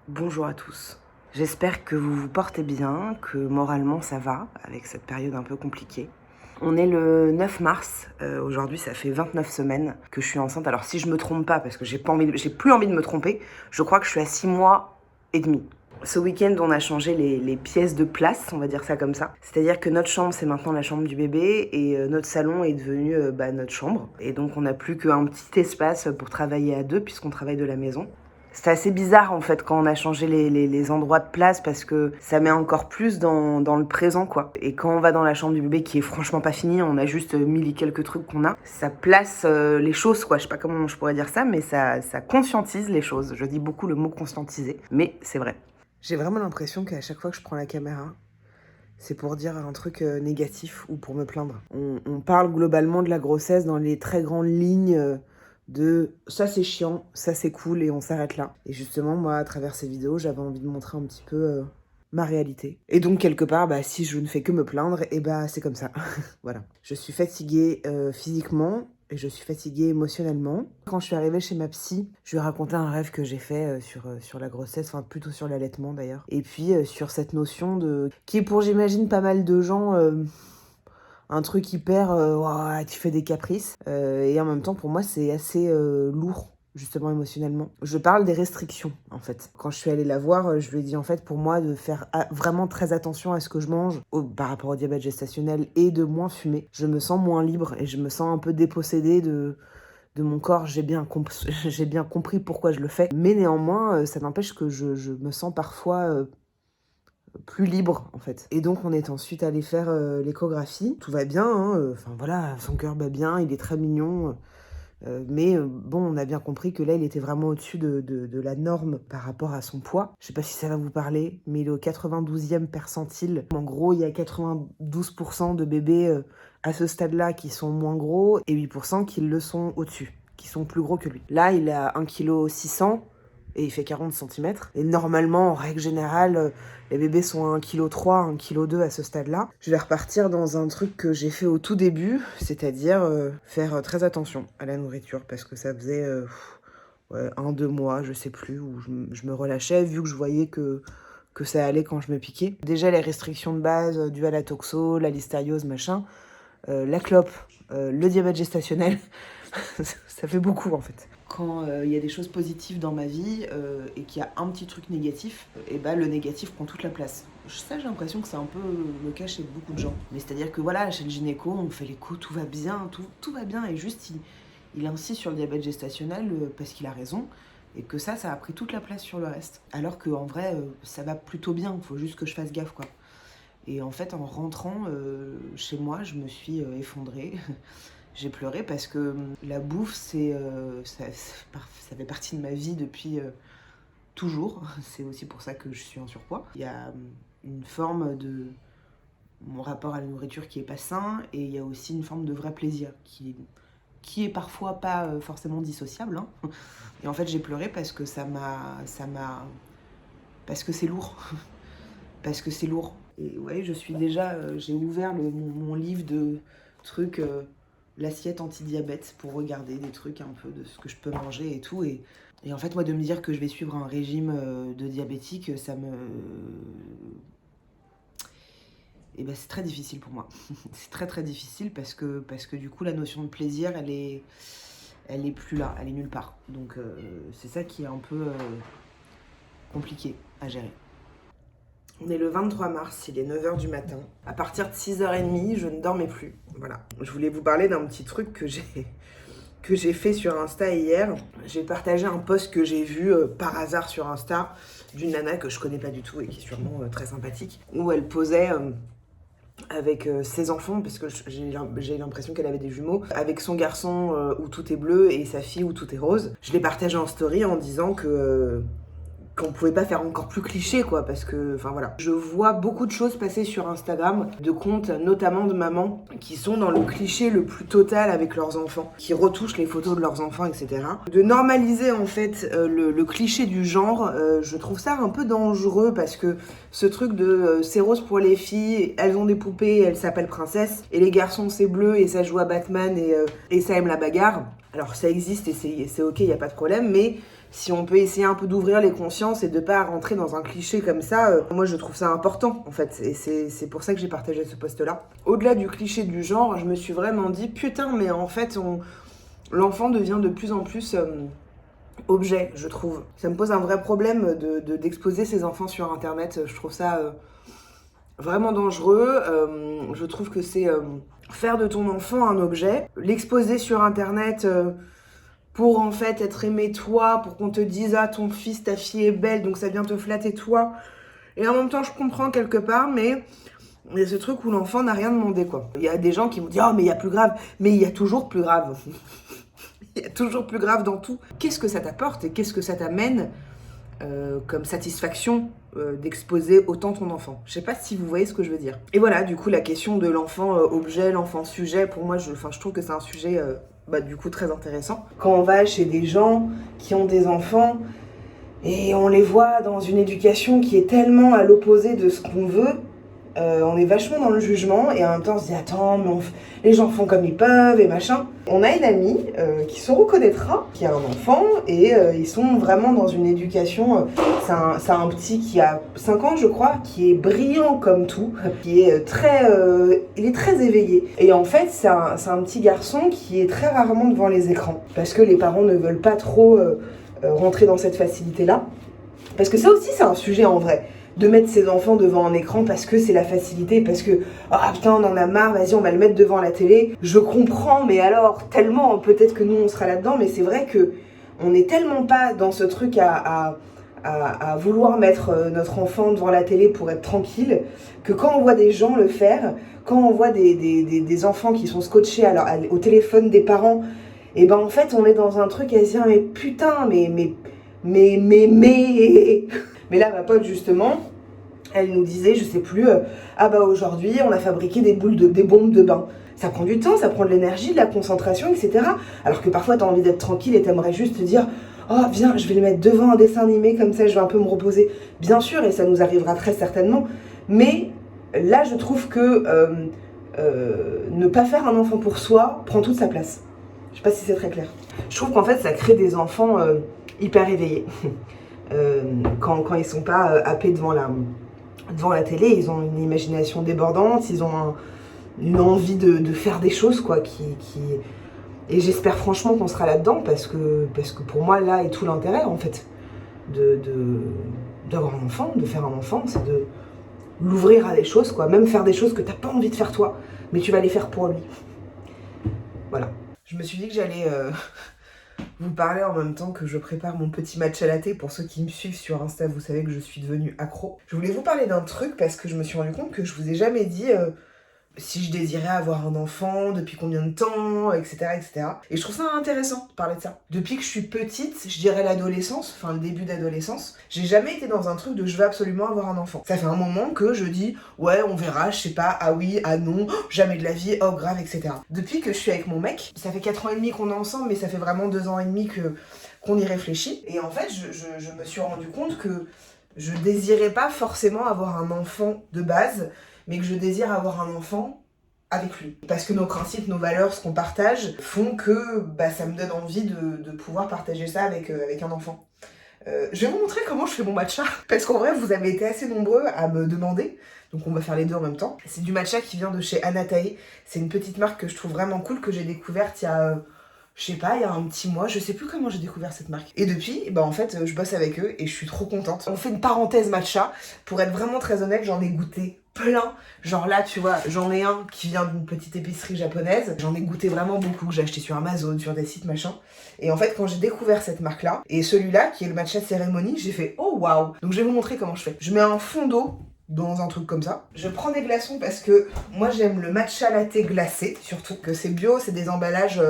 Bonjour à tous. J'espère que vous vous portez bien, que moralement ça va avec cette période un peu compliquée. On est le 9 mars, aujourd'hui ça fait 29 semaines que je suis enceinte. Alors si je me trompe pas, parce que j'ai plus envie de me tromper, je crois que je suis à 6 mois et demi. Ce week-end, on a changé les pièces de place, on va dire ça comme ça. C'est-à-dire que notre chambre, c'est maintenant la chambre du bébé et notre salon est devenu notre chambre. Et donc, on n'a plus qu'un petit espace pour travailler à deux puisqu'on travaille de la maison. C'est assez bizarre en fait quand on a changé les endroits de place parce que ça met encore plus dans le présent quoi. Et quand on va dans la chambre du bébé qui est franchement pas finie, on a juste mis les quelques trucs qu'on a, ça place les choses quoi. Je sais pas comment je pourrais dire ça, mais ça conscientise les choses. Je dis beaucoup le mot conscientiser, mais c'est vrai. J'ai vraiment l'impression qu'à chaque fois que je prends la caméra, c'est pour dire un truc négatif ou pour me plaindre. On parle globalement de la grossesse dans les très grandes lignes de ça c'est chiant, ça c'est cool et on s'arrête là. Et justement, moi, à travers ces vidéos, j'avais envie de montrer un petit peu ma réalité. Et donc, quelque part, si je ne fais que me plaindre, et c'est comme ça. Voilà. Je suis fatiguée physiquement et je suis fatiguée émotionnellement. Quand je suis arrivée chez ma psy, je lui ai raconté un rêve que j'ai fait sur la grossesse, enfin plutôt sur l'allaitement d'ailleurs. Et puis sur cette notion qui est pour, j'imagine, pas mal de gens... un truc hyper ouah, tu fais des caprices et en même temps pour moi c'est assez lourd justement émotionnellement. Je parle des restrictions en fait. Quand je suis allée la voir, je lui ai dit en fait pour moi de faire vraiment très attention à ce que je mange par rapport au diabète gestationnel et de moins fumer. Je me sens moins libre et je me sens un peu dépossédée de mon corps. J'ai bien compris pourquoi je le fais, mais néanmoins ça n'empêche que je me sens parfois plus libre en fait. Et donc on est ensuite allé faire l'échographie. Tout va bien, hein, enfin voilà, son cœur bat bien, il est très mignon. Mais bon, on a bien compris que là, il était vraiment au-dessus de la norme par rapport à son poids. Je sais pas si ça va vous parler, mais il est au 92e percentile. En gros, il y a 92% de bébés à ce stade-là qui sont moins gros et 8% qui le sont au-dessus, qui sont plus gros que lui. Là, il a 1,6 kg et il fait 40 cm. Et normalement, en règle générale, les bébés sont à 1,3 kg, 1,2 kg à ce stade-là. Je vais repartir dans un truc que j'ai fait au tout début, c'est-à-dire faire très attention à la nourriture, parce que ça faisait 1-2 mois, je sais plus, où je me relâchais, vu que je voyais que ça allait quand je me piquais. Déjà, les restrictions de base dues à la toxo, la listériose, machin, la clope, le diabète gestationnel, ça fait beaucoup en fait. Quand il y a des choses positives dans ma vie et qu'il y a un petit truc négatif, le négatif prend toute la place. Ça, j'ai l'impression que c'est un peu le cas chez beaucoup de gens. Mais c'est-à-dire que voilà, chez le gynéco, on fait l'écho, tout va bien, tout va bien. Et juste, il insiste sur le diabète gestationnel parce qu'il a raison. Et que ça a pris toute la place sur le reste. Alors qu'en vrai, ça va plutôt bien. Il faut juste que je fasse gaffe, quoi. Et en fait, en rentrant chez moi, je me suis effondrée. J'ai pleuré parce que la bouffe, ça fait partie de ma vie depuis toujours. C'est aussi pour ça que je suis en surpoids. Il y a une forme de mon rapport à la nourriture qui est pas sain et il y a aussi une forme de vrai plaisir qui est parfois pas forcément dissociable. Hein. Et en fait, j'ai pleuré parce que parce que c'est lourd. Parce que c'est lourd. Et ouais, j'ai ouvert mon livre de trucs, l'assiette anti-diabète pour regarder des trucs un peu de ce que je peux manger et tout. Et en fait, moi, de me dire que je vais suivre un régime de diabétique, c'est très difficile pour moi. C'est très très difficile parce que du coup, la notion de plaisir, elle est plus là, elle est nulle part. Donc c'est ça qui est un peu compliqué à gérer. On est le 23 mars, il est 9h du matin. À partir de 6h30, je ne dormais plus. Voilà. Je voulais vous parler d'un petit truc que j'ai fait sur Insta hier. J'ai partagé un post que j'ai vu par hasard sur Insta d'une nana que je connais pas du tout et qui est sûrement très sympathique, où elle posait avec ses enfants, parce que j'ai l'impression qu'elle avait des jumeaux, avec son garçon où tout est bleu et sa fille où tout est rose. Je l'ai partagé en story en disant qu'on pouvait pas faire encore plus cliché quoi, parce que enfin voilà. Je vois beaucoup de choses passer sur Instagram, de comptes notamment de mamans qui sont dans le cliché le plus total avec leurs enfants, qui retouchent les photos de leurs enfants, etc. De normaliser en fait le cliché du genre, je trouve ça un peu dangereux parce que ce truc de c'est rose pour les filles, elles ont des poupées, elles s'appellent princesses, et les garçons c'est bleu et ça joue à Batman et ça aime la bagarre. Alors ça existe et c'est ok, y a pas de problème, mais si on peut essayer un peu d'ouvrir les consciences et de pas rentrer dans un cliché comme ça, moi je trouve ça important en fait, et c'est pour ça que j'ai partagé ce post-là. Au-delà du cliché du genre, je me suis vraiment dit, putain, mais en fait, l'enfant devient de plus en plus objet, je trouve. Ça me pose un vrai problème d'exposer ses enfants sur Internet, je trouve ça vraiment dangereux. Je trouve que c'est faire de ton enfant un objet, l'exposer sur Internet pour en fait être aimé toi, pour qu'on te dise ah ton fils, ta fille est belle, donc ça vient te flatter toi. Et en même temps je comprends quelque part, mais il y a ce truc où l'enfant n'a rien demandé quoi. Il y a des gens qui vont dire oh mais il y a plus grave, mais il y a toujours plus grave. Il y a toujours plus grave dans tout. Qu'est-ce que ça t'apporte et qu'est-ce que ça t'amène comme satisfaction d'exposer autant ton enfant. Je sais pas si vous voyez ce que je veux dire. Et voilà, du coup, la question de l'enfant objet, l'enfant sujet, pour moi, je trouve que c'est un sujet du coup très intéressant. Quand on va chez des gens qui ont des enfants et on les voit dans une éducation qui est tellement à l'opposé de ce qu'on veut, on est vachement dans le jugement et en même temps on se dit attends mais les gens font comme ils peuvent et machin. On a une amie qui se reconnaîtra, qui a un enfant et ils sont vraiment dans une éducation, c'est un petit qui a 5 ans je crois, qui est brillant comme tout, qui est il est très éveillé et en fait c'est un petit garçon qui est très rarement devant les écrans parce que les parents ne veulent pas trop rentrer dans cette facilité là, parce que ça aussi c'est un sujet en vrai, de mettre ses enfants devant un écran parce que c'est la facilité, parce que ah putain on en a marre, vas-y on va le mettre devant la télé. Je comprends, mais alors tellement, peut-être que nous on sera là-dedans, mais c'est vrai que on n'est tellement pas dans ce truc à vouloir mettre notre enfant devant la télé pour être tranquille, que quand on voit des gens le faire, quand on voit des enfants qui sont scotchés au téléphone des parents, et ben en fait on est dans un truc à se dire mais putain mais là, ma pote, justement, elle nous disait, je sais plus, ah bah aujourd'hui, on a fabriqué des bombes de bain. Ça prend du temps, ça prend de l'énergie, de la concentration, etc. Alors que parfois, t'as envie d'être tranquille et t'aimerais juste te dire, oh viens, je vais le mettre devant un dessin animé, comme ça, je vais un peu me reposer. Bien sûr, et ça nous arrivera très certainement. Mais là, je trouve que ne pas faire un enfant pour soi prend toute sa place. Je sais pas si c'est très clair. Je trouve qu'en fait, ça crée des enfants hyper éveillés. Quand ils sont pas happés devant la télé, ils ont une imagination débordante, ils ont une envie de faire des choses quoi, et j'espère franchement qu'on sera là-dedans parce que pour moi là est tout l'intérêt en fait d'avoir un enfant, de faire un enfant, c'est de l'ouvrir à des choses quoi, même faire des choses que t'as pas envie de faire toi, mais tu vas les faire pour lui. Voilà. Je me suis dit que j'allais vous parler en même temps que je prépare mon petit matcha latte. Pour ceux qui me suivent sur Insta, vous savez que je suis devenue accro. Je voulais vous parler d'un truc parce que je me suis rendu compte que je vous ai jamais dit si je désirais avoir un enfant, depuis combien de temps, etc., etc. Et je trouve ça intéressant de parler de ça. Depuis que je suis petite, je dirais l'adolescence, enfin le début d'adolescence, j'ai jamais été dans un truc de je veux absolument avoir un enfant. Ça fait un moment que je dis ouais on verra, je sais pas, ah oui, ah non, jamais de la vie, oh grave, etc. Depuis que je suis avec mon mec, ça fait 4 ans et demi qu'on est ensemble, mais ça fait vraiment 2 ans et demi qu'on y réfléchit. Et en fait, je me suis rendu compte que je désirais pas forcément avoir un enfant de base, mais que je désire avoir un enfant avec lui. Parce que nos principes, nos valeurs, ce qu'on partage, font que ça me donne envie de pouvoir partager ça avec un enfant. Je vais vous montrer comment je fais mon matcha, parce qu'en vrai, vous avez été assez nombreux à me demander, donc on va faire les deux en même temps. C'est du matcha qui vient de chez Anatae, c'est une petite marque que je trouve vraiment cool, que j'ai découverte il y a... je sais pas, il y a un petit mois, je sais plus comment j'ai découvert cette marque. Et depuis, en fait, je bosse avec eux et je suis trop contente. On fait une parenthèse matcha. Pour être vraiment très honnête, j'en ai goûté plein. Genre là, tu vois, j'en ai un qui vient d'une petite épicerie japonaise. J'en ai goûté vraiment beaucoup, que j'ai acheté sur Amazon, sur des sites machin. Et en fait, quand j'ai découvert cette marque-là, et celui-là, qui est le matcha cérémonie, j'ai fait oh waouh. Donc je vais vous montrer comment je fais. Je mets un fond d'eau dans un truc comme ça. Je prends des glaçons parce que moi j'aime le matcha latte glacé, surtout que c'est bio, c'est des emballages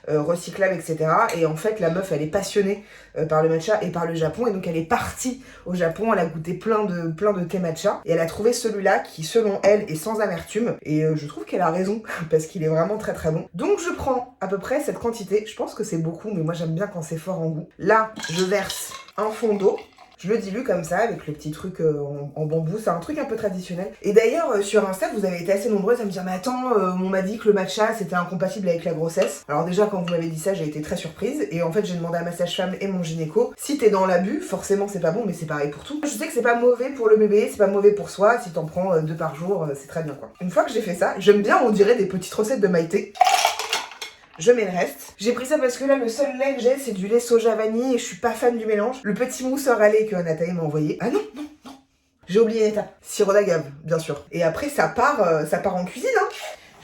recyclables, etc. Et en fait la meuf elle est passionnée par le matcha et par le Japon, et donc elle est partie au Japon, elle a goûté plein de thé matcha et elle a trouvé celui-là qui selon elle est sans amertume, et je trouve qu'elle a raison parce qu'il est vraiment très très bon. Donc je prends à peu près cette quantité, je pense que c'est beaucoup mais moi j'aime bien quand c'est fort en goût. Là je verse un fond d'eau. Je le dilue comme ça avec le petit truc en bambou, c'est un truc un peu traditionnel. Et d'ailleurs sur Insta vous avez été assez nombreuses à me dire mais attends, on m'a dit que le matcha c'était incompatible avec la grossesse. Alors déjà quand vous m'avez dit ça j'ai été très surprise et en fait j'ai demandé à ma sage-femme et mon gynéco, si t'es dans l'abus forcément c'est pas bon mais c'est pareil pour tout. Je sais que c'est pas mauvais pour le bébé, c'est pas mauvais pour soi, si t'en prends 2 par jour c'est très bien quoi. Une fois que j'ai fait ça, j'aime bien on dirait des petites recettes de Maïté. Je mets le reste. J'ai pris ça parce que là, le seul lait que j'ai, c'est du lait soja vanille et je suis pas fan du mélange. Le petit mousseur à lait que Nathalie m'a envoyé. Ah non, non, non. J'ai oublié une étape. Sirop d'agave, bien sûr. Et après, ça part en cuisine, hein.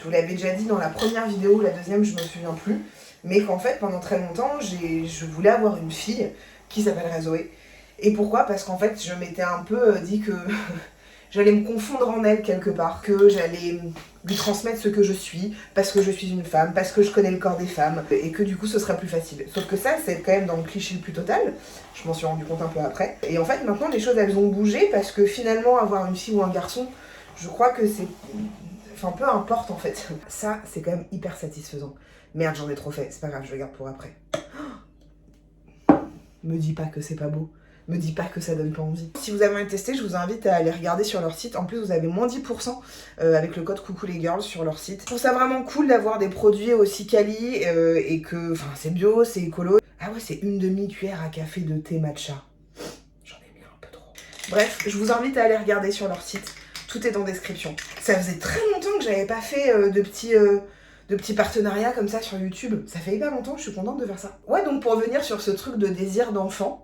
Je vous l'avais déjà dit dans la première vidéo, la deuxième, je me souviens plus. Mais qu'en fait, pendant très longtemps, je voulais avoir une fille qui s'appellerait Zoé. Et pourquoi? Parce qu'en fait, je m'étais un peu dit que j'allais me confondre en elle quelque part, que j'allais lui transmettre ce que je suis, parce que je suis une femme, parce que je connais le corps des femmes, et que du coup ce serait plus facile. Sauf que ça, c'est quand même dans le cliché le plus total, je m'en suis rendu compte un peu après. Et en fait, maintenant, les choses, elles ont bougé, parce que finalement, avoir une fille ou un garçon, je crois que c'est... Enfin, peu importe en fait. Ça, c'est quand même hyper satisfaisant. Merde, j'en ai trop fait, c'est pas grave, je le garde pour après. Me dis pas que c'est pas beau. Me dis pas que ça donne pas envie. Si vous avez envie de tester, je vous invite à aller regarder sur leur site. En plus, vous avez moins 10% avec le code Coucou les girls sur leur site. Je trouve ça vraiment cool d'avoir des produits aussi quali et que, enfin, c'est bio, c'est écolo. Ah ouais, c'est une demi-cuillère à café de thé matcha. J'en ai mis un peu trop. Bref, je vous invite à aller regarder sur leur site. Tout est en description. Ça faisait très longtemps que j'avais pas fait de petits partenariats comme ça sur YouTube. Ça fait hyper longtemps, je suis contente de faire ça. Ouais, donc pour revenir sur ce truc de désir d'enfant,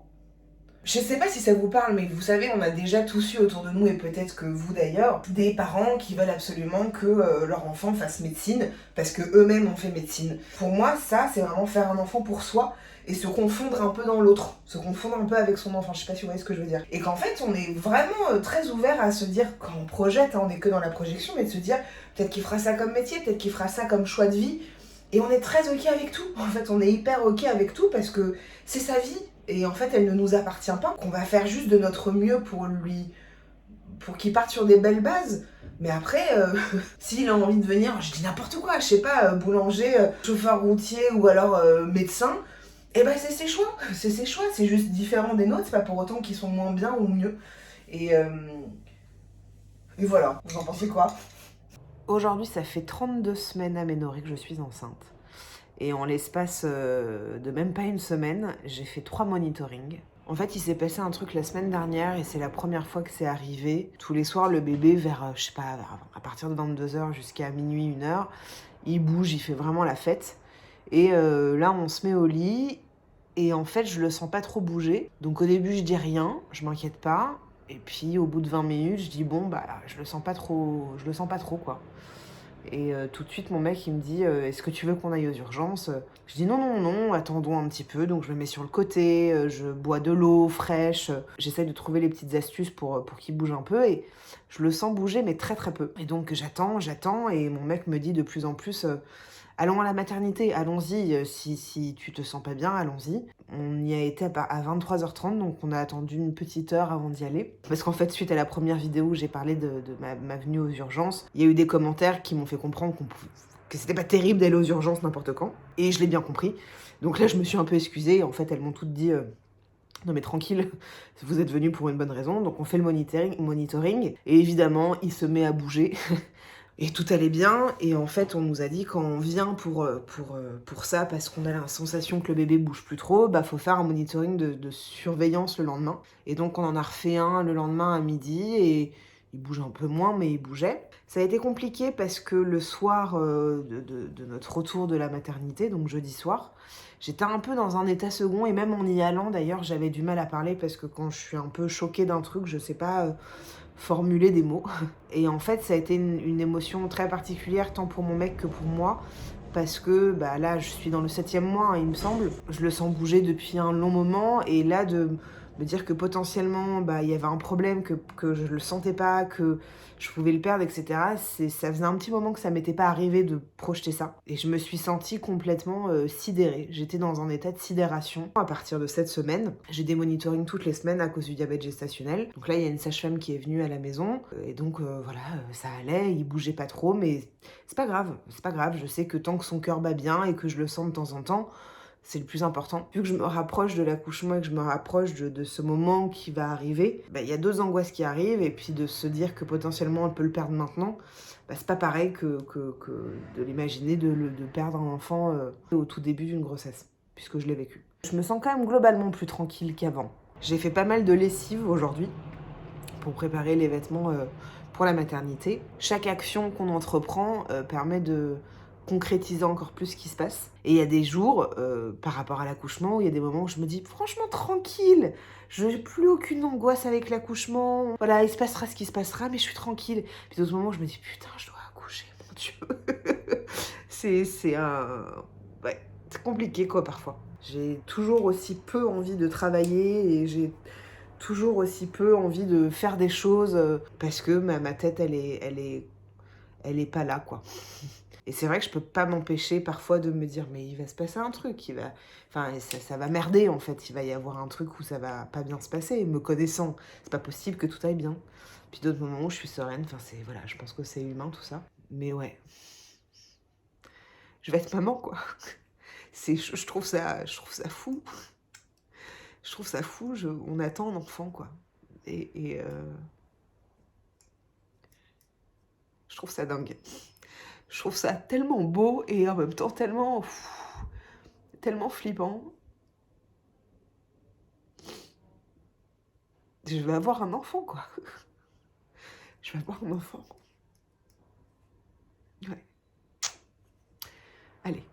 je sais pas si ça vous parle, mais vous savez, on a déjà tous eu autour de nous, et peut-être que vous d'ailleurs, des parents qui veulent absolument que leur enfant fasse médecine, parce que eux-mêmes ont fait médecine. Pour moi, ça, c'est vraiment faire un enfant pour soi, et se confondre un peu dans l'autre, se confondre un peu avec son enfant, je sais pas si vous voyez ce que je veux dire. Et qu'en fait, on est vraiment très ouvert à se dire, quand on projette, hein, on est que dans la projection, mais de se dire, peut-être qu'il fera ça comme métier, peut-être qu'il fera ça comme choix de vie, et on est très ok avec tout. En fait, on est hyper ok avec tout, parce que c'est sa vie. Et en fait, elle ne nous appartient pas, qu'on va faire juste de notre mieux pour qu'il parte sur des belles bases. Mais après, s'il a envie de venir, je dis n'importe quoi, je sais pas, boulanger, chauffeur routier ou alors médecin, et ben c'est ses choix, c'est juste différent des nôtres, c'est pas pour autant qu'ils sont moins bien ou mieux. Et voilà, vous en pensez quoi? Aujourd'hui, ça fait 32 semaines aménorrhée que je suis enceinte. Et en l'espace de même pas une semaine, j'ai fait 3 monitorings. En fait, il s'est passé un truc la semaine dernière et c'est la première fois que c'est arrivé. Tous les soirs, le bébé, vers, je sais pas, à partir de 22h jusqu'à minuit, 1h, il bouge, il fait vraiment la fête. Et là, on se met au lit et en fait, je le sens pas trop bouger. Donc au début, je dis rien, je m'inquiète pas. Et puis au bout de 20 minutes, je dis bon, bah, je le sens pas trop quoi. Et tout de suite, mon mec, il me dit est-ce que tu veux qu'on aille aux urgences? Je dis non, non, non, attendons un petit peu. Donc je me mets sur le côté, je bois de l'eau fraîche. J'essaie de trouver les petites astuces pour qu'il bouge un peu. Et je le sens bouger, mais très très peu. Et donc j'attends. Et mon mec me dit de plus en plus allons à la maternité, allons-y. Si tu te sens pas bien, allons-y. On y a été à 23h30, donc on a attendu une petite heure avant d'y aller. Parce qu'en fait, suite à la première vidéo où j'ai parlé de ma venue aux urgences, il y a eu des commentaires qui m'ont fait comprendre que c'était pas terrible d'aller aux urgences n'importe quand. Et je l'ai bien compris. Donc là, je me suis un peu excusée. En fait, elles m'ont toutes dit non mais tranquille, vous êtes venus pour une bonne raison. Donc on fait le monitoring. Et évidemment, il se met à bouger. Et tout allait bien, et en fait, on nous a dit quand on vient pour ça, parce qu'on a la sensation que le bébé bouge plus trop, bah faut faire un monitoring de surveillance le lendemain. Et donc on en a refait un le lendemain à midi, et il bouge un peu moins, mais il bougeait. Ça a été compliqué parce que le soir de notre retour de la maternité, donc jeudi soir, j'étais un peu dans un état second, et même en y allant d'ailleurs, j'avais du mal à parler parce que quand je suis un peu choquée d'un truc, je sais pas formuler des mots. Et en fait, ça a été une émotion très particulière, tant pour mon mec que pour moi, parce que bah, là, je suis dans le 7e mois, hein, il me semble. Je le sens bouger depuis un long moment, et là, de me dire que potentiellement, bah, il y avait un problème, que je le sentais pas, que je pouvais le perdre, etc. Ça faisait un petit moment que ça m'était pas arrivé de projeter ça. Et je me suis sentie complètement sidérée. J'étais dans un état de sidération. À partir de cette semaine, j'ai des monitorings toutes les semaines à cause du diabète gestationnel. Donc là, il y a une sage-femme qui est venue à la maison. Et donc, voilà, ça allait, il bougeait pas trop, mais c'est pas grave. Je sais que tant que son cœur bat bien et que je le sens de temps en temps, c'est le plus important. Vu que je me rapproche de l'accouchement et que je me rapproche de ce moment qui va arriver, il y a 2 angoisses qui arrivent, et puis de se dire que potentiellement on peut le perdre maintenant, c'est pas pareil que de l'imaginer de perdre un enfant au tout début d'une grossesse, puisque je l'ai vécu. Je me sens quand même globalement plus tranquille qu'avant. J'ai fait pas mal de lessive aujourd'hui pour préparer les vêtements pour la maternité. Chaque action qu'on entreprend permet de concrétiser encore plus ce qui se passe. Et il y a des jours, par rapport à l'accouchement, où il y a des moments où je me dis franchement tranquille, je n'ai plus aucune angoisse avec l'accouchement. Voilà, il se passera ce qui se passera, mais je suis tranquille. Puis d'autres moments où je me dis putain, je dois accoucher, mon Dieu. c'est compliqué quoi parfois. J'ai toujours aussi peu envie de travailler et j'ai toujours aussi peu envie de faire des choses parce que ma tête elle est pas là quoi. Et c'est vrai que je peux pas m'empêcher parfois de me dire mais il va se passer un truc, ça va merder en fait, il va y avoir un truc où ça va pas bien se passer, me connaissant, c'est pas possible que tout aille bien. Puis d'autres moments où je suis sereine, voilà, je pense que c'est humain tout ça. Mais ouais, je vais être maman quoi. Je trouve ça fou. Je trouve ça fou, on attend un enfant quoi. Et je trouve ça dingue. Je trouve ça tellement beau et en même temps tellement flippant. Je vais avoir un enfant, quoi. Je vais avoir un enfant. Ouais. Allez.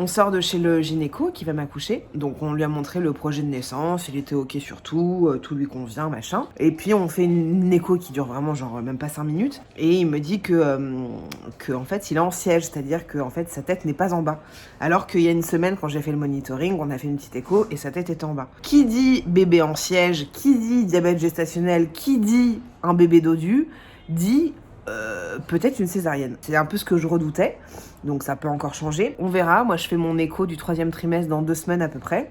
On sort de chez le gynéco qui va m'accoucher. Donc on lui a montré le projet de naissance, il était ok sur tout, tout lui convient, machin. Et puis on fait une écho qui dure vraiment genre même pas 5 minutes. Et il me dit que en fait il est en siège, c'est-à-dire que en fait sa tête n'est pas en bas. Alors qu'il y a une semaine quand j'ai fait le monitoring, on a fait une petite écho et sa tête était en bas. Qui dit bébé en siège, qui dit diabète gestationnel, qui dit un bébé dodu, dit peut-être une césarienne. C'est un peu ce que je redoutais, donc ça peut encore changer. On verra, moi je fais mon écho du 3e trimestre dans 2 semaines à peu près.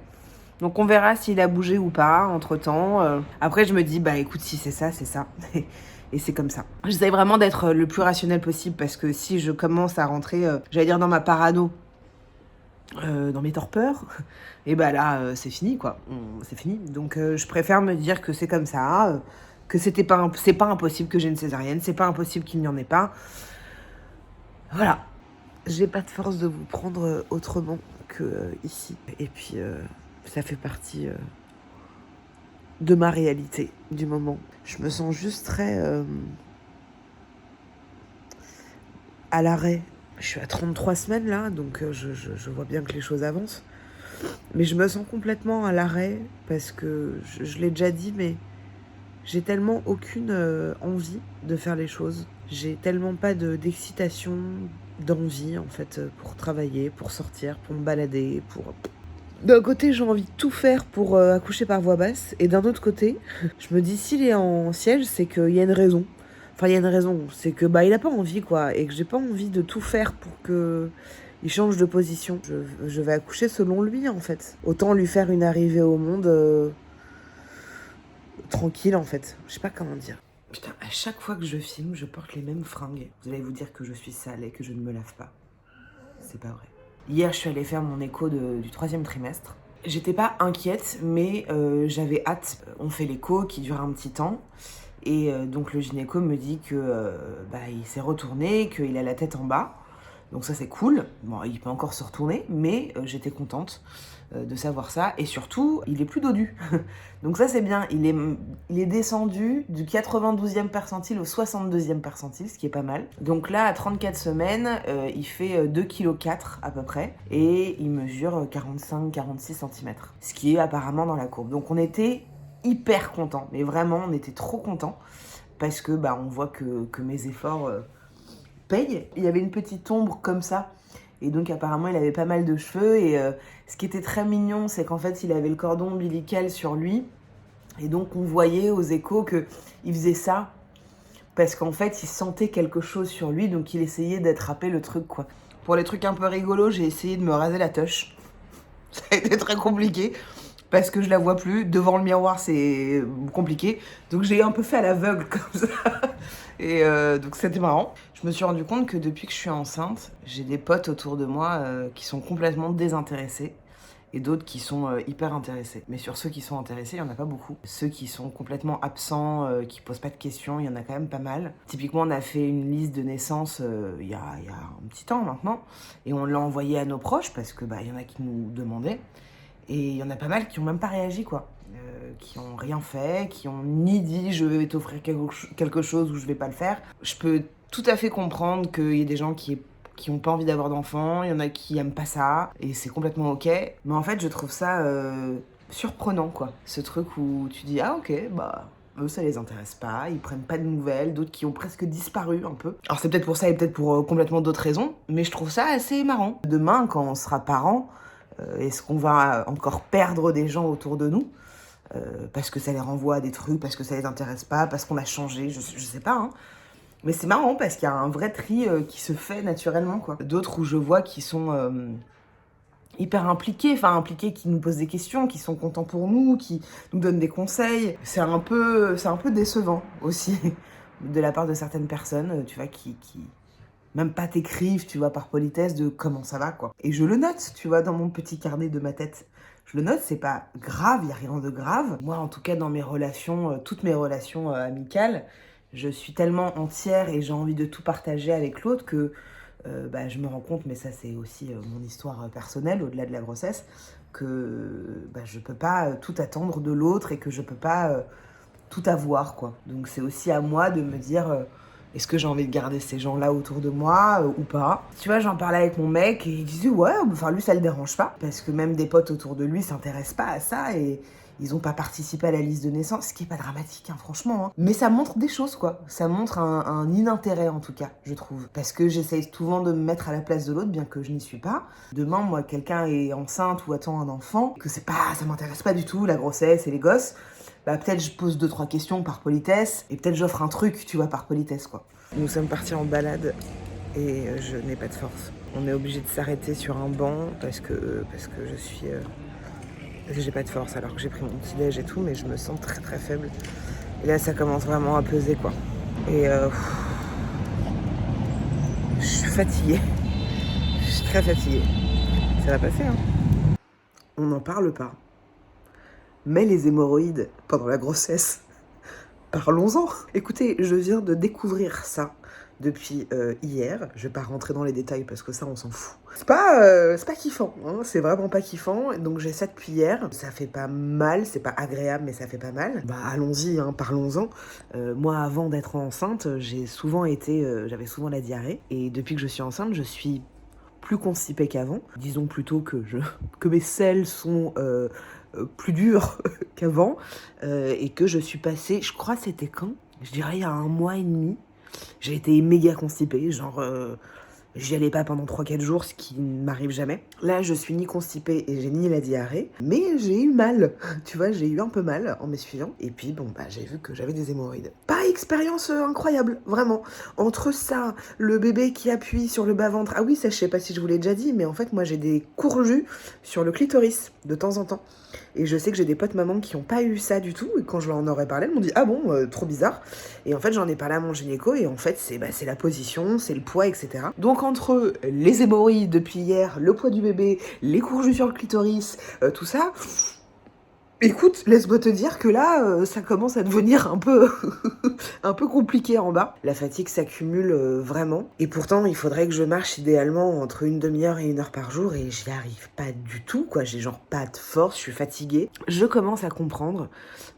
Donc on verra s'il a bougé ou pas entre-temps. Après je me dis, écoute, si c'est ça, c'est ça. Et c'est comme ça. J'essaie vraiment d'être le plus rationnel possible parce que si je commence à rentrer, j'allais dire dans ma parano, dans mes torpeurs, et là c'est fini quoi. C'est fini. Donc je préfère me dire que c'est comme ça. Que c'est pas impossible que j'ai une césarienne, c'est pas impossible qu'il n'y en ait pas. Voilà. J'ai pas de force de vous prendre autrement que ici. Et puis, ça fait partie de ma réalité du moment. Je me sens juste très à l'arrêt. Je suis à 33 semaines là, donc je vois bien que les choses avancent. Mais je me sens complètement à l'arrêt parce que je l'ai déjà dit, mais j'ai tellement aucune envie de faire les choses. J'ai tellement pas d'excitation, d'envie, en fait, pour travailler, pour sortir, pour me balader, pour... D'un côté, j'ai envie de tout faire pour accoucher par voie basse. Et d'un autre côté, je me dis, s'il est en siège, c'est qu'il y a une raison. Enfin, il y a une raison. C'est que, il a pas envie, quoi. Et que j'ai pas envie de tout faire pour que... il change de position. Je vais accoucher selon lui, en fait. Autant lui faire une arrivée au monde... tranquille en fait, je sais pas comment dire. Putain, à chaque fois que je filme, je porte les mêmes fringues. Vous allez vous dire que je suis sale et que je ne me lave pas. C'est pas vrai. Hier, je suis allée faire mon écho du 3e trimestre. J'étais pas inquiète, mais j'avais hâte. On fait l'écho qui dure un petit temps. Et donc le gynéco me dit que il s'est retourné, qu'il a la tête en bas. Donc ça c'est cool. Bon, il peut encore se retourner, mais j'étais contente de savoir ça. Et surtout, il est plus dodu. Donc ça c'est bien. Il est descendu du 92e percentile au 62e percentile, ce qui est pas mal. Donc là, à 34 semaines, il fait 2,4 kg à peu près. Et il mesure 45-46 cm. Ce qui est apparemment dans la courbe. Donc on était hyper contents. Mais vraiment, on était trop contents. Parce que on voit que mes efforts... paye. Il y avait une petite ombre comme ça. Et donc apparemment il avait pas mal de cheveux. Et ce qui était très mignon, c'est qu'en fait il avait le cordon ombilical sur lui. Et donc on voyait aux échos qu'il faisait ça. Parce qu'en fait il sentait quelque chose sur lui. Donc il essayait d'attraper le truc quoi. Pour les trucs un peu rigolos, j'ai essayé de me raser la touche. Ça a été très compliqué. Parce que je la vois plus. Devant le miroir c'est compliqué. Donc j'ai un peu fait à l'aveugle comme ça. Et donc c'était marrant. Je me suis rendu compte que depuis que je suis enceinte, j'ai des potes autour de moi qui sont complètement désintéressés et d'autres qui sont hyper intéressés. Mais sur ceux qui sont intéressés, il n'y en a pas beaucoup. Ceux qui sont complètement absents, qui posent pas de questions, il y en a quand même pas mal. Typiquement, on a fait une liste de naissance il y a un petit temps maintenant, et on l'a envoyé à nos proches parce que il y en a qui nous demandaient. Et il y en a pas mal qui ont même pas réagi, quoi. Qui ont rien fait, qui ont ni dit je vais t'offrir quelque chose ou je vais pas le faire. Je peux tout à fait comprendre qu'il y ait des gens qui ont pas envie d'avoir d'enfants, il y en a qui aiment pas ça, et c'est complètement ok. Mais en fait, je trouve ça surprenant, quoi. Ce truc où tu dis, ah ok, eux ça les intéresse pas, ils prennent pas de nouvelles, d'autres qui ont presque disparu un peu. Alors c'est peut-être pour ça et peut-être pour complètement d'autres raisons, mais je trouve ça assez marrant. Demain, quand on sera parents, est-ce qu'on va encore perdre des gens autour de nous parce que ça les renvoie à des trucs, parce que ça les intéresse pas, parce qu'on a changé, je sais pas, hein. Mais c'est marrant parce qu'il y a un vrai tri qui se fait naturellement, quoi. D'autres où je vois qui sont hyper impliqués, qui nous posent des questions, qui sont contents pour nous, qui nous donnent des conseils. C'est un peu décevant aussi de la part de certaines personnes, tu vois, qui même pas t'écrivent, tu vois, par politesse de comment ça va, quoi. Et je le note, tu vois, dans mon petit carnet de ma tête. Je le note, c'est pas grave, il y a rien de grave. Moi, en tout cas, dans mes relations, toutes mes relations amicales, je suis tellement entière et j'ai envie de tout partager avec l'autre que je me rends compte, mais ça c'est aussi mon histoire personnelle, au-delà de la grossesse, que je peux pas tout attendre de l'autre et que je peux pas tout avoir, quoi. Donc c'est aussi à moi de me dire... est-ce que j'ai envie de garder ces gens-là autour de moi ou pas? Tu vois, j'en parlais avec mon mec et il disait ouais, lui ça le dérange pas parce que même des potes autour de lui s'intéressent pas à ça et ils ont pas participé à la liste de naissance, ce qui est pas dramatique, hein, franchement. Hein. Mais ça montre des choses, quoi. Ça montre un inintérêt, en tout cas, je trouve. Parce que j'essaye souvent de me mettre à la place de l'autre, bien que je n'y suis pas. Demain, moi, quelqu'un est enceinte ou attend un enfant, que ça m'intéresse pas du tout, la grossesse et les gosses. Peut-être je pose 2-3 questions par politesse, et peut-être j'offre un truc, tu vois, par politesse, quoi. Nous sommes partis en balade, et je n'ai pas de force. On est obligé de s'arrêter sur un banc, parce que je suis... j'ai pas de force, alors que j'ai pris mon petit déj et tout, mais je me sens très très faible. Et là, ça commence vraiment à peser, quoi. Et je suis fatiguée. Je suis très fatiguée. Ça va passer, hein. On n'en parle pas. Mais les hémorroïdes pendant la grossesse, parlons-en. Écoutez, je viens de découvrir ça depuis hier. Je vais pas rentrer dans les détails parce que ça, on s'en fout. C'est pas kiffant, hein, c'est vraiment pas kiffant. Donc j'ai ça depuis hier. Ça fait pas mal, c'est pas agréable, mais ça fait pas mal. Allons-y, hein, parlons-en. Moi, avant d'être enceinte, j'avais souvent la diarrhée. Et depuis que je suis enceinte, je suis plus constipée qu'avant. Disons plutôt que mes selles sont... plus dur qu'avant et que je suis passée, je crois c'était quand? Je dirais il y a 1 mois et demi. J'ai été méga constipée, genre j'y allais pas pendant 3-4 jours, ce qui ne m'arrive jamais. Là, je suis ni constipée et j'ai ni la diarrhée, mais j'ai eu mal. Tu vois, j'ai eu un peu mal en m'essuyant. Et puis, j'ai vu que j'avais des hémorroïdes. Pas expérience incroyable, vraiment. Entre ça, le bébé qui appuie sur le bas-ventre. Ah oui, ça, je sais pas si je vous l'ai déjà dit, mais en fait, moi, j'ai des courjus sur le clitoris, de temps en temps. Et je sais que j'ai des potes mamans qui n'ont pas eu ça du tout. Et quand je leur en aurais parlé, elles m'ont dit « Ah bon, trop bizarre ». Et en fait, j'en ai parlé à mon gynéco. Et en fait, c'est la position, c'est le poids, etc. Donc, entre les hémorroïdes depuis hier, le poids du bébé, les courjus sur le clitoris, tout ça... Écoute, laisse-moi te dire que là, ça commence à devenir un peu un peu compliqué en bas. La fatigue s'accumule vraiment. Et pourtant, il faudrait que je marche idéalement entre une demi-heure et 1 heure par jour. Et j'y arrive pas du tout, quoi. J'ai genre pas de force, je suis fatiguée. Je commence à comprendre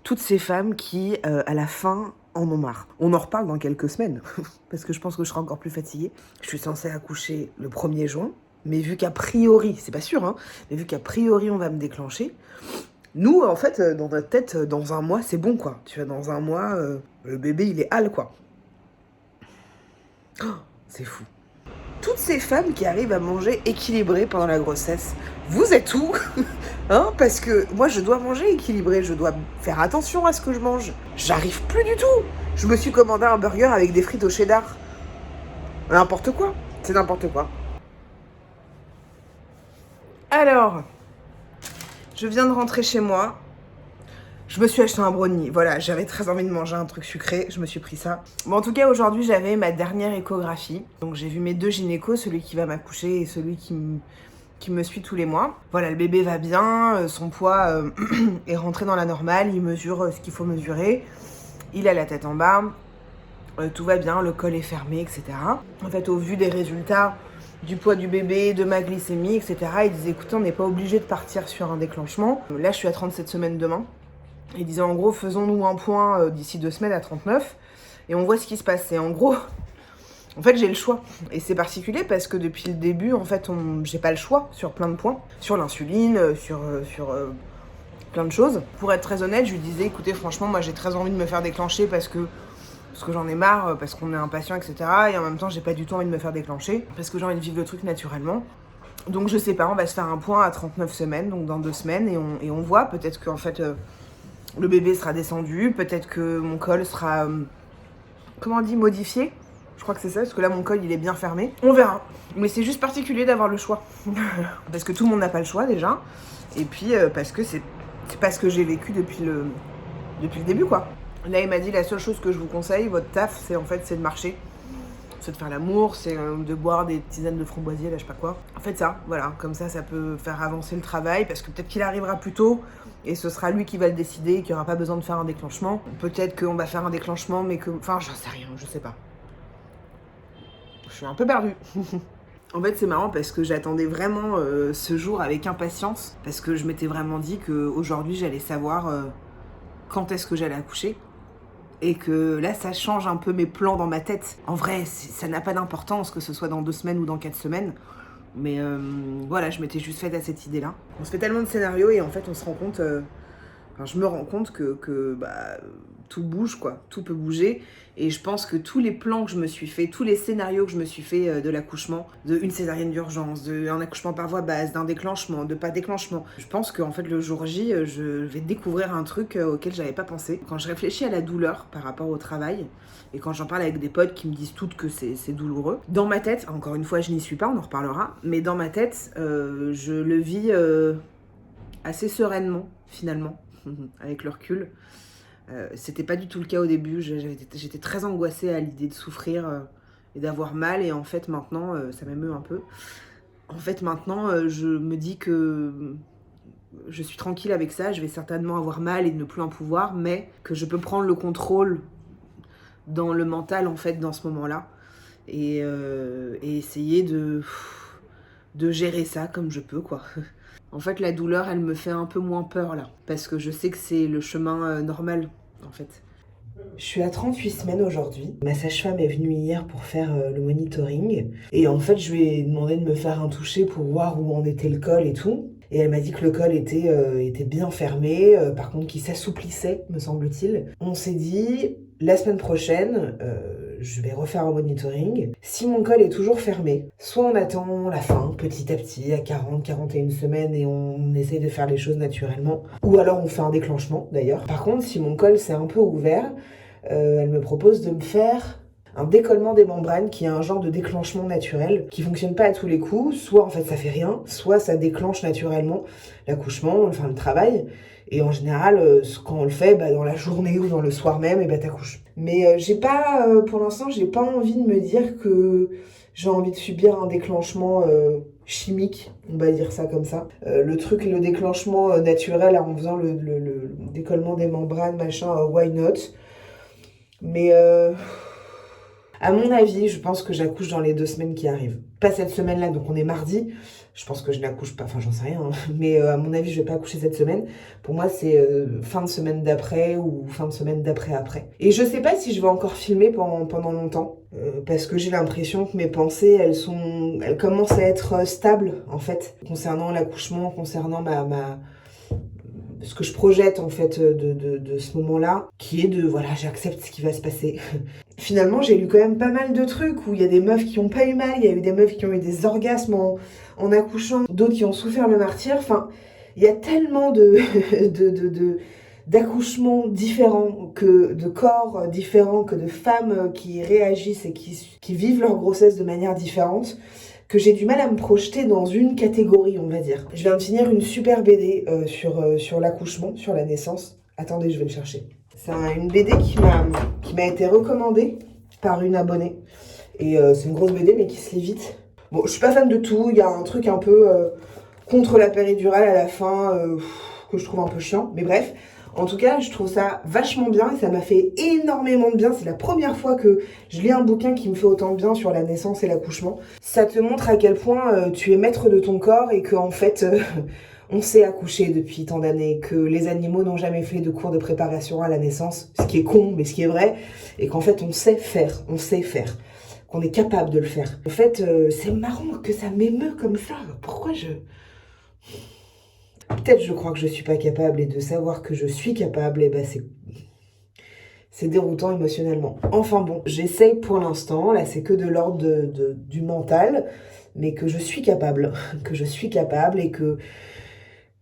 toutes ces femmes qui, à la fin... en ont marre. On en reparle dans quelques semaines, parce que je pense que je serai encore plus fatiguée. Je suis censée accoucher le 1er juin, mais vu qu'a priori, c'est pas sûr, hein, mais vu qu'a priori on va me déclencher, nous, en fait, dans notre tête, dans 1 mois, c'est bon, quoi. Tu vois, dans 1 mois, le bébé, il est hal, quoi. Oh, c'est fou. Toutes ces femmes qui arrivent à manger équilibré pendant la grossesse, vous êtes où? Hein? Parce que moi, je dois manger équilibré, je dois faire attention à ce que je mange. J'arrive plus du tout. Je me suis commandé un burger avec des frites au cheddar. N'importe quoi. C'est n'importe quoi. Alors, je viens de rentrer chez moi. Je me suis acheté un brownie. Voilà, j'avais très envie de manger un truc sucré. Je me suis pris ça. Bon, en tout cas, aujourd'hui, j'avais ma dernière échographie. Donc, j'ai vu mes 2 gynécos, celui qui va m'accoucher et celui qui qui me suit tous les mois. Voilà, le bébé va bien, son poids est rentré dans la normale, il mesure ce qu'il faut mesurer, il a la tête en bas, tout va bien, le col est fermé, etc. En fait, au vu des résultats du poids du bébé, de ma glycémie, etc., il disait, écoutez, on n'est pas obligé de partir sur un déclenchement. Là, je suis à 37 semaines demain. Il disait, en gros, faisons-nous un point d'ici 2 semaines à 39 et on voit ce qui se passe. Et en gros... En fait, j'ai le choix. Et c'est particulier parce que depuis le début, en fait, j'ai pas le choix sur plein de points. Sur l'insuline, sur plein de choses. Pour être très honnête, je lui disais, écoutez, franchement, moi, j'ai très envie de me faire déclencher parce que j'en ai marre, parce qu'on est impatient, etc. Et en même temps, j'ai pas du tout envie de me faire déclencher parce que j'ai envie de vivre le truc naturellement. Donc, je sais pas, on va se faire un point à 39 semaines, donc dans 2 semaines, et on voit. Peut-être qu'en fait, le bébé sera descendu, peut-être que mon col sera, comment on dit, modifié. Je crois que c'est ça, parce que là, mon col, il est bien fermé. On verra. Mais c'est juste particulier d'avoir le choix. Parce que tout le monde n'a pas le choix, déjà. Et puis, parce que c'est pas ce que j'ai vécu depuis le début, quoi. Là, il m'a dit, la seule chose que je vous conseille, votre taf, c'est de marcher. C'est de faire l'amour, c'est de boire des tisanes de framboisier, là, je sais pas quoi. Faites ça, voilà. Comme ça peut faire avancer le travail, parce que peut-être qu'il arrivera plus tôt, et ce sera lui qui va le décider, qu'il n'y aura pas besoin de faire un déclenchement. Peut-être qu'on va faire un déclenchement, mais que... Enfin, j'en sais rien, je sais pas. Je suis un peu perdue. En fait, c'est marrant parce que j'attendais vraiment ce jour avec impatience. Parce que je m'étais vraiment dit qu'aujourd'hui, j'allais savoir quand est-ce que j'allais accoucher. Et que là, ça change un peu mes plans dans ma tête. En vrai, ça n'a pas d'importance que ce soit dans 2 semaines ou dans 4 semaines. Mais voilà, je m'étais juste faite à cette idée-là. On se fait tellement de scénarios et en fait, on se rend compte... Enfin, je me rends compte que tout bouge, quoi. Tout peut bouger. Et je pense que tous les plans que je me suis fait, tous les scénarios que je me suis fait de l'accouchement, d'une césarienne d'urgence, d'un accouchement par voie basse, d'un déclenchement, de pas déclenchement, je pense qu'en fait, le jour J, je vais découvrir un truc auquel j'avais pas pensé. Quand je réfléchis à la douleur par rapport au travail, et quand j'en parle avec des potes qui me disent toutes que c'est douloureux, dans ma tête, encore une fois, je n'y suis pas, on en reparlera, mais dans ma tête, je le vis assez sereinement, finalement. Avec le recul. C'était pas du tout le cas au début, j'étais très angoissée à l'idée de souffrir et d'avoir mal, et en fait maintenant, ça m'émeut un peu. En fait maintenant, je me dis que je suis tranquille avec ça, je vais certainement avoir mal et ne plus en pouvoir, mais que je peux prendre le contrôle dans le mental en fait dans ce moment-là, et essayer de gérer ça comme je peux, quoi. En fait, la douleur, elle me fait un peu moins peur, là. Parce que je sais que c'est le chemin normal, en fait. Je suis à 38 semaines aujourd'hui. Ma sage-femme est venue hier pour faire le monitoring. Et en fait, je lui ai demandé de me faire un toucher pour voir où en était le col et tout. Et elle m'a dit que le col était bien fermé, par contre qu'il s'assouplissait, me semble-t-il. On s'est dit, la semaine prochaine, je vais refaire un monitoring. Si mon col est toujours fermé, soit on attend la fin, petit à petit, à 40-41 semaines, et on essaye de faire les choses naturellement, ou alors on fait un déclenchement, d'ailleurs. Par contre, si mon col s'est un peu ouvert, elle me propose de me faire un décollement des membranes, qui est un genre de déclenchement naturel qui fonctionne pas à tous les coups. Soit en fait ça fait rien, soit ça déclenche naturellement l'accouchement, enfin le travail. Et en général, quand on le fait, dans la journée ou dans le soir même, t'accouches. Mais j'ai pas, pour l'instant, j'ai pas envie de me dire que j'ai envie de subir un déclenchement chimique, on va dire ça comme ça. Le déclenchement naturel en faisant le décollement des membranes, machin, why not? Mais à mon avis, je pense que j'accouche dans les 2 semaines qui arrivent. Pas cette semaine-là, donc on est mardi. Je pense que je n'accouche pas, enfin j'en sais rien, hein. Mais à mon avis, je vais pas accoucher cette semaine. Pour moi, c'est fin de semaine d'après ou fin de semaine d'après. Et je sais pas si je vais encore filmer pendant longtemps, parce que j'ai l'impression que mes pensées, elles commencent à être stables, en fait, concernant l'accouchement, concernant ce que je projette en fait de ce moment-là, qui est voilà, j'accepte ce qui va se passer. Finalement, j'ai lu quand même pas mal de trucs où il y a des meufs qui ont pas eu mal, il y a eu des meufs qui ont eu des orgasmes en accouchant, d'autres qui ont souffert le martyre. Enfin, il y a tellement d'accouchements différents, que de corps différents, que de femmes qui réagissent et qui vivent leur grossesse de manière différente, que j'ai du mal à me projeter dans une catégorie, on va dire. Je viens de finir une super BD sur l'accouchement, sur la naissance. Attendez, je vais le chercher. C'est une BD qui m'a été recommandée par une abonnée. Et c'est une grosse BD, mais qui se lit vite. Bon, je suis pas fan de tout, il y a un truc un peu contre la péridurale à la fin que je trouve un peu chiant, mais bref. En tout cas, je trouve ça vachement bien et ça m'a fait énormément de bien. C'est la première fois que je lis un bouquin qui me fait autant de bien sur la naissance et l'accouchement. Ça te montre à quel point tu es maître de ton corps et qu'en fait, on sait accoucher depuis tant d'années, que les animaux n'ont jamais fait de cours de préparation à la naissance, ce qui est con, mais ce qui est vrai, et qu'en fait, on sait faire, qu'on est capable de le faire. En fait, c'est marrant que ça m'émeut comme ça. Pourquoi je... Peut-être je crois que je suis pas capable et de savoir que je suis capable, et ben c'est déroutant émotionnellement. Enfin bon, j'essaye pour l'instant, là c'est que de l'ordre du mental, mais que je suis capable, que je suis capable et que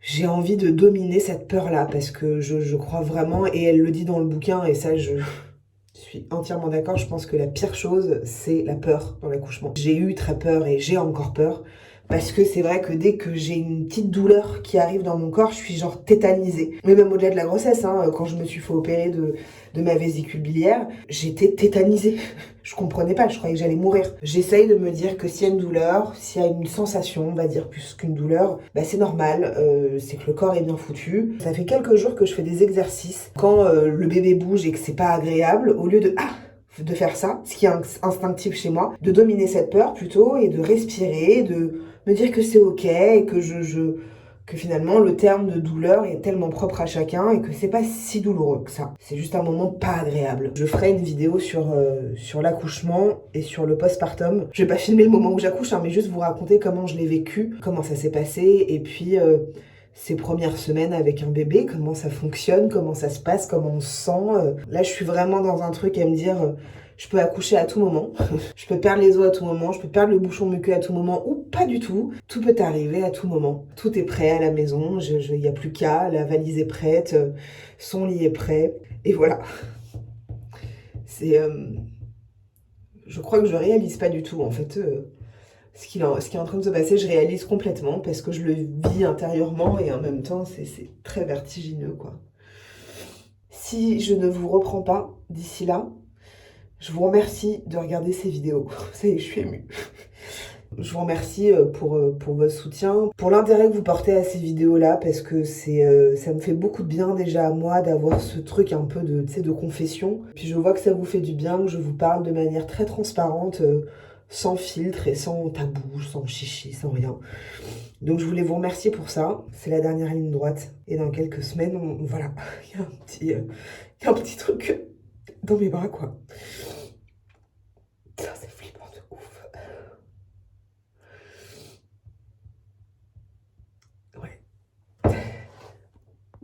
j'ai envie de dominer cette peur-là parce que je crois vraiment, et elle le dit dans le bouquin, et ça je suis entièrement d'accord, je pense que la pire chose, c'est la peur dans l'accouchement. J'ai eu très peur et j'ai encore peur. Parce que c'est vrai que dès que j'ai une petite douleur qui arrive dans mon corps, je suis genre tétanisée. Mais même au-delà de la grossesse, hein, quand je me suis fait opérer de ma vésicule biliaire, j'étais tétanisée. Je comprenais pas, je croyais que j'allais mourir. J'essaye de me dire que s'il y a une douleur, s'il y a une sensation, on va dire plus qu'une douleur, bah c'est normal, c'est que le corps est bien foutu. Ça fait quelques jours que je fais des exercices. Quand le bébé bouge et que c'est pas agréable, au lieu de faire ça, ce qui est instinctif chez moi, de dominer cette peur plutôt et de respirer, de me dire que c'est ok et que finalement le terme de douleur est tellement propre à chacun et que c'est pas si douloureux que ça. C'est juste un moment pas agréable. Je ferai une vidéo sur l'accouchement et sur le postpartum. Je vais pas filmer le moment où j'accouche, hein, mais juste vous raconter comment je l'ai vécu, comment ça s'est passé et puis ces premières semaines avec un bébé, comment ça fonctionne, comment ça se passe, comment on se sent. Là, je suis vraiment dans un truc à me dire, je peux accoucher à tout moment, je peux perdre les os à tout moment, je peux perdre le bouchon muqueux à tout moment, ou pas du tout. Tout peut arriver à tout moment. Tout est prêt à la maison, il n'y a plus qu'à, la valise est prête, son lit est prêt, et voilà. C'est... je crois que je réalise pas du tout, en fait... ce qui est en train de se passer, je réalise complètement parce que je le vis intérieurement et en même temps, c'est très vertigineux, quoi. Si je ne vous reprends pas d'ici là, je vous remercie de regarder ces vidéos. Ça y est, je suis émue. Je vous remercie pour votre soutien, pour l'intérêt que vous portez à ces vidéos-là, parce que ça me fait beaucoup de bien déjà à moi d'avoir ce truc un peu de confession. Puis je vois que ça vous fait du bien, que je vous parle de manière très transparente, sans filtre et sans tabou, sans chichi, sans rien. Donc je voulais vous remercier pour ça. C'est la dernière ligne droite. Et dans quelques semaines, voilà, il y a un petit truc dans mes bras, quoi.